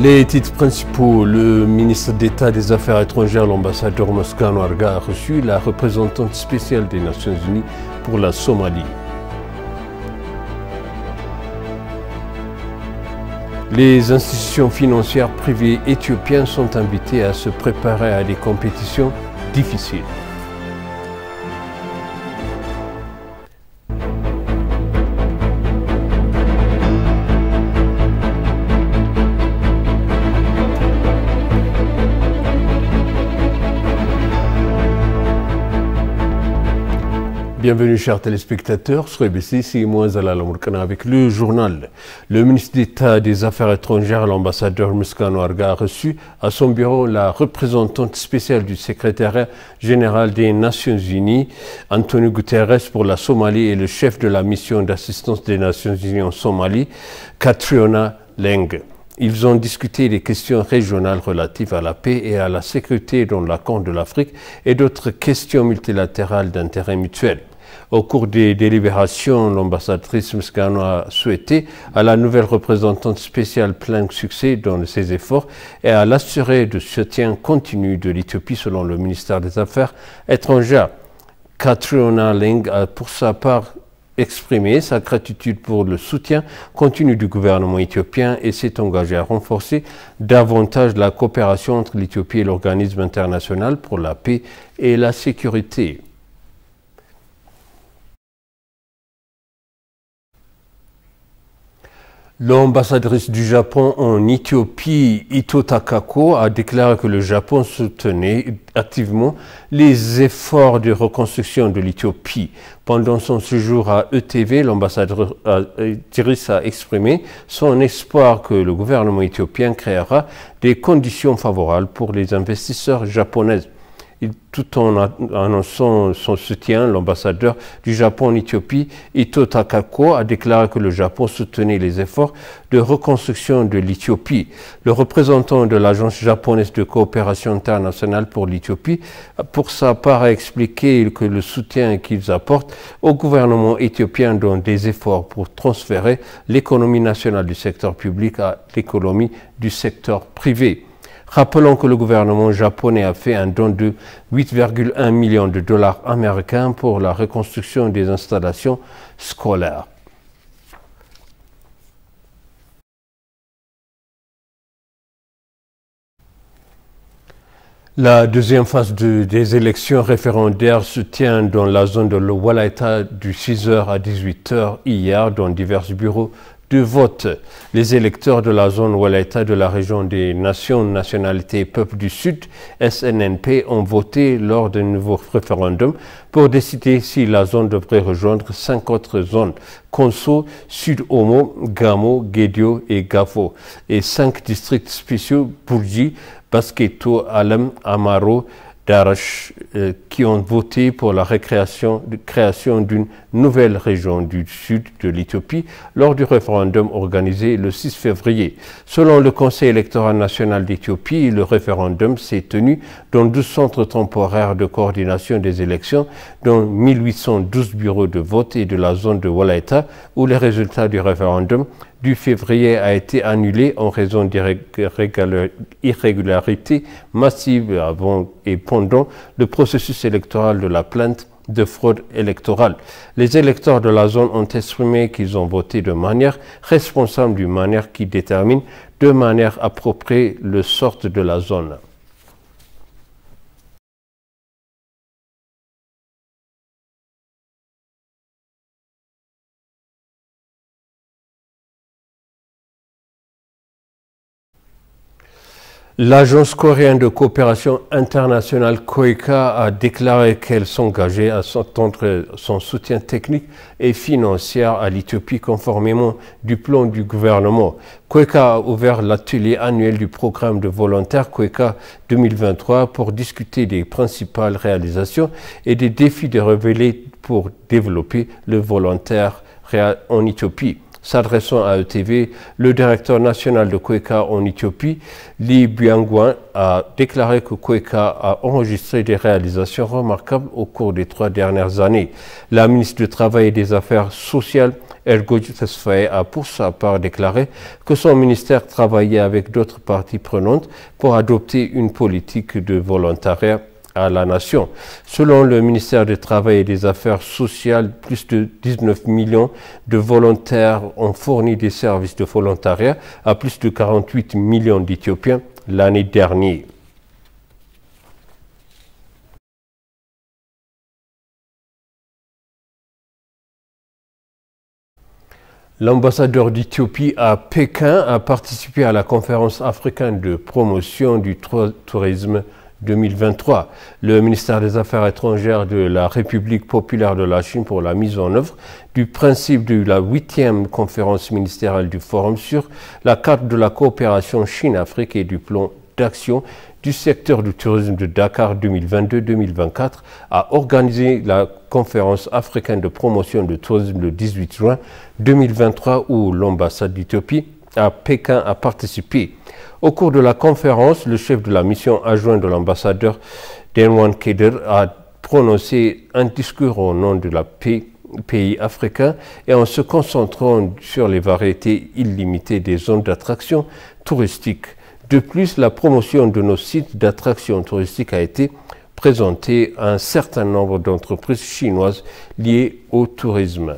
Les titres principaux, le ministre d'État des Affaires étrangères, l'ambassadeur Moscano Arga, a reçu la représentante spéciale des Nations Unies pour la Somalie. Les institutions financières privées éthiopiennes sont invitées à se préparer à des compétitions difficiles. Bienvenue chers téléspectateurs, sur EBC, c'est moi Zalal Amourkana avec le journal. Le ministre d'État des Affaires étrangères, l'ambassadeur Moscano Arga, a reçu à son bureau la représentante spéciale du secrétariat général des Nations Unies, Antonio Guterres, pour la Somalie et le chef de la mission d'assistance des Nations Unies en Somalie, Catriona Leng. Ils ont discuté des questions régionales relatives à la paix et à la sécurité dans la Corne de l'Afrique et d'autres questions multilatérales d'intérêt mutuel. Au cours des délibérations, l'ambassadrice Moscano a souhaité à la nouvelle représentante spéciale plein succès dans ses efforts et à l'assurer de soutien continu de l'Éthiopie selon le ministère des Affaires étrangères. Catriona Leng a pour sa part exprimé sa gratitude pour le soutien continu du gouvernement éthiopien et s'est engagé à renforcer davantage la coopération entre l'Éthiopie et l'Organisme international pour la paix et la sécurité. L'ambassadrice du Japon en Éthiopie, Ito Takako, a déclaré que le Japon soutenait activement les efforts de reconstruction de l'Éthiopie. Pendant son séjour à ETV, l'ambassadrice a exprimé son espoir que le gouvernement éthiopien créera des conditions favorables pour les investisseurs japonais. Tout en annonçant son soutien, l'ambassadeur du Japon en Éthiopie, Ito Takako, a déclaré que le Japon soutenait les efforts de reconstruction de l'Éthiopie. Le représentant de l'Agence japonaise de coopération internationale pour l'Éthiopie, pour sa part, a expliqué que le soutien qu'ils apportent au gouvernement éthiopien dans des efforts pour transférer l'économie nationale du secteur public à l'économie du secteur privé. Rappelons que le gouvernement japonais a fait un don de 8,1 millions de dollars américains pour la reconstruction des installations scolaires. La deuxième phase des élections référendaires se tient dans la zone de Walaita du 6h à 18h hier dans divers bureaux de vote. Les électeurs de la zone Walaita de la région des Nations, Nationalités et Peuples du Sud, SNNP, ont voté lors d'un nouveau référendum pour décider si la zone devrait rejoindre 5 autres zones, Konso, Sud-Omo, Gamo, Gedio et Gafo, et 5 districts spéciaux, Bourgi, Basketo, Alem, Amaro, Darash, qui ont voté pour la création d'une nouvelle région du sud de l'Éthiopie lors du référendum organisé le 6 février. Selon le Conseil électoral national d'Éthiopie, le référendum s'est tenu dans 12 centres temporaires de coordination des élections, dont 1812 bureaux de vote et de la zone de Walaita, où les résultats du référendum du février a été annulé en raison d'irrégularités massives avant et pendant le processus électoral de la plainte de fraude électorale. Les électeurs de la zone ont exprimé qu'ils ont voté de manière responsable, d'une manière qui détermine de manière appropriée le sort de la zone. L'Agence coréenne de coopération internationale KOICA a déclaré qu'elle s'engageait à tendre son soutien technique et financier à l'Éthiopie conformément du plan du gouvernement. KOICA a ouvert l'atelier annuel du programme de volontaires KOICA 2023 pour discuter des principales réalisations et des défis de révéler pour développer le volontaire en Éthiopie. S'adressant à ETV, le directeur national de KOICA en Éthiopie, Lee Byung-hwan, a déclaré que KOICA a enregistré des réalisations remarquables au cours des 3 dernières années. La ministre du Travail et des Affaires sociales Ergoç Tesfaye a pour sa part déclaré que son ministère travaillait avec d'autres parties prenantes pour adopter une politique de volontariat à la nation. Selon le ministère du Travail et des Affaires sociales, plus de 19 millions de volontaires ont fourni des services de volontariat à plus de 48 millions d'Éthiopiens l'année dernière. L'ambassadeur d'Éthiopie à Pékin a participé à la conférence africaine de promotion du tourisme 2023. Le ministère des Affaires étrangères de la République populaire de la Chine pour la mise en œuvre du principe de la 8e conférence ministérielle du Forum sur la carte de la coopération Chine-Afrique et du plan d'action du secteur du tourisme de Dakar 2022-2024 a organisé la conférence africaine de promotion du tourisme le 18 juin 2023 où l'ambassade d'Éthiopie à Pékin a participé. Au cours de la conférence, le chef de la mission adjoint de l'ambassadeur Denwan Keder a prononcé un discours au nom de la pays africains et en se concentrant sur les variétés illimitées des zones d'attraction touristique. De plus, la promotion de nos sites d'attraction touristique a été présentée à un certain nombre d'entreprises chinoises liées au tourisme.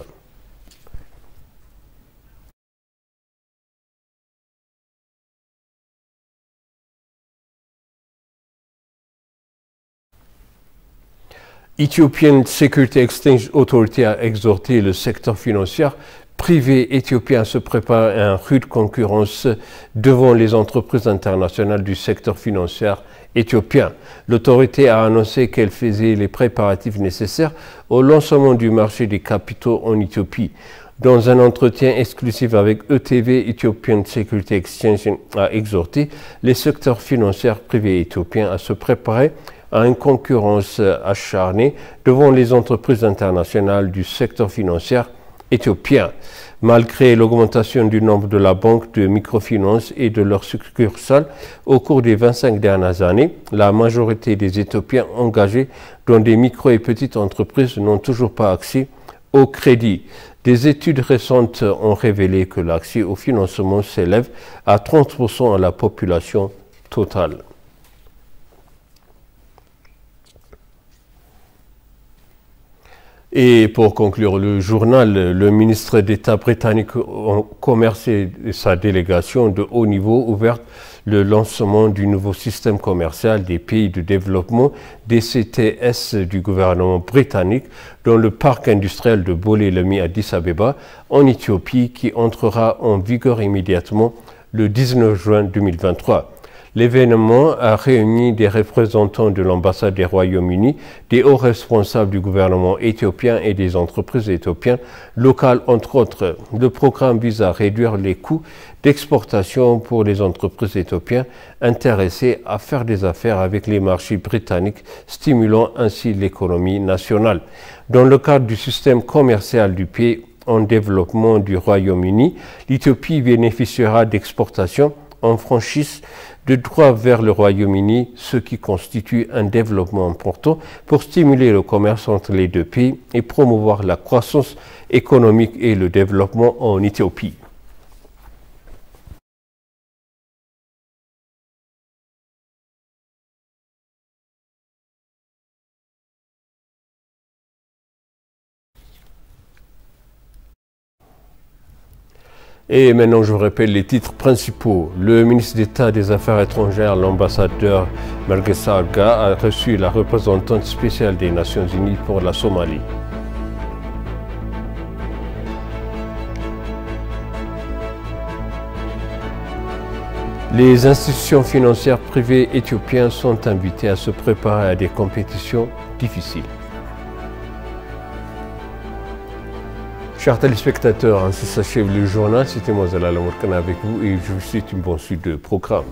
Ethiopian Security Exchange Authority a exhorté le secteur financier privé éthiopien à se préparer à une rude concurrence devant les entreprises internationales du secteur financier éthiopien. L'autorité a annoncé qu'elle faisait les préparatifs nécessaires au lancement du marché des capitaux en Éthiopie. Dans un entretien exclusif avec ETV, Ethiopian Security Exchange a exhorté les secteurs financiers privés éthiopiens à se préparer à une concurrence acharnée devant les entreprises internationales du secteur financier éthiopien. Malgré l'augmentation du nombre de la banque de microfinance et de leurs succursales au cours des 25 dernières années, la majorité des Éthiopiens engagés dans des micro et petites entreprises n'ont toujours pas accès au crédit. Des études récentes ont révélé que l'accès au financement s'élève à 30% à la population totale. Et pour conclure le journal, le ministre d'État britannique au commerce et sa délégation de haut niveau ouvert le lancement du nouveau système commercial des pays de développement DCTS du gouvernement britannique dans le parc industriel de Bole-Lemi à Addis Abeba en Éthiopie qui entrera en vigueur immédiatement le 19 juin 2023. L'événement a réuni des représentants de l'ambassade des Royaumes-Unis, des hauts responsables du gouvernement éthiopien et des entreprises éthiopiennes locales, entre autres. Le programme vise à réduire les coûts d'exportation pour les entreprises éthiopiennes intéressées à faire des affaires avec les marchés britanniques, stimulant ainsi l'économie nationale. Dans le cadre du système commercial du pays en développement du Royaume-Uni, l'Éthiopie bénéficiera d'exportations en franchise de droit vers le Royaume-Uni, ce qui constitue un développement important pour stimuler le commerce entre les deux pays et promouvoir la croissance économique et le développement en Éthiopie. Et maintenant, je vous rappelle les titres principaux. Le ministre d'État des Affaires étrangères, l'ambassadeur Mergessa Arga, a reçu la représentante spéciale des Nations Unies pour la Somalie. Les institutions financières privées éthiopiennes sont invitées à se préparer à des compétitions difficiles. Chers téléspectateurs, ainsi s'achève le journal. C'était moi Zalal Amourkana avec vous et je vous souhaite une bonne suite de programme.